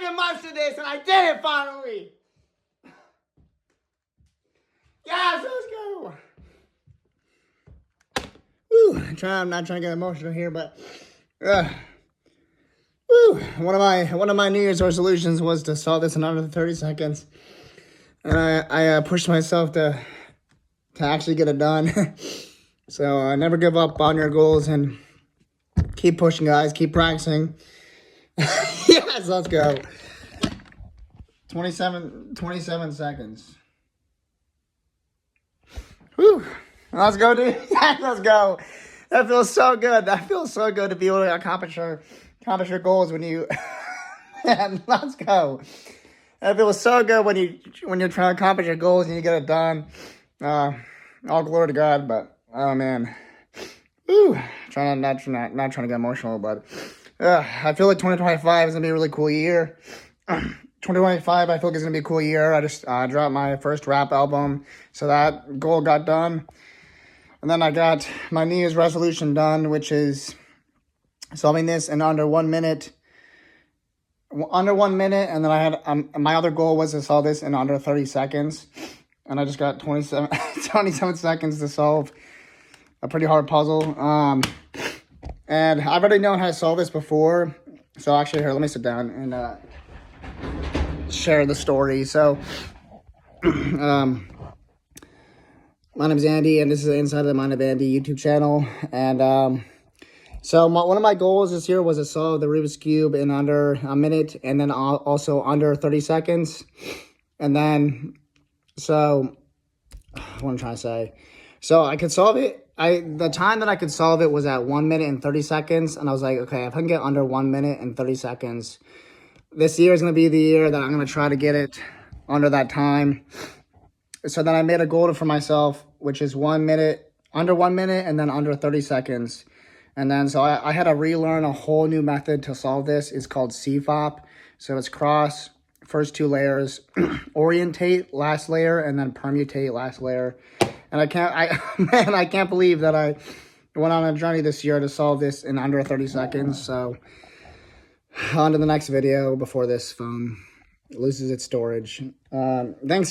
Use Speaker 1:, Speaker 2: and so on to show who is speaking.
Speaker 1: freaking months to this, and I did it finally. Yes, let's go. Woo, I'm not trying to get emotional here, but woo, one of my New Year's resolutions was to solve this in under 30 seconds, and I pushed myself to actually get it done. So never give up on your goals and keep pushing, guys. Keep practicing. Yes, let's go. 27 seconds. Whew. Let's go, dude. Yes, let's go. That feels so good. That feels so good to be able to accomplish your goals when you. Man, let's go. That feels so good when you're trying to accomplish your goals and you get it done. All glory to God, but oh man. Woo. Not trying to get emotional, but I feel like 2025 is gonna be a really cool year. 2025, I feel like it's gonna be a cool year. I just dropped my first rap album, so that goal got done. And then I got my New Year's resolution done, which is solving this in under 1 minute. Under 1 minute, and then I had my other goal was to solve this in under 30 seconds. And I just got 27 seconds to solve a pretty hard puzzle. And I've already known how to solve this before. So actually, here, let me sit down and share the story. So, my name's Andy, and this is the Inside of the Mind of Andy YouTube channel. And so one of my goals this year was to solve the Rubik's Cube in under a minute, and then also under 30 seconds. And then, so what I'm trying to say, so I could solve it. The time that I could solve it was at 1 minute and 30 seconds, and I was like, okay, if I can get under 1 minute and 30 seconds, this year is going to be the year that I'm going to try to get it under that time. So then I made a goal for myself, which is 1 minute, under 1 minute, and then under 30 seconds. And then, so I had to relearn a whole new method to solve this. It's called CFOP. So it's cross, first two layers, orientate, last layer, and then permutate, last layer. And I can't believe that I went on a journey this year to solve this in under 30 seconds. So on to the next video before this phone loses its storage. Thanks.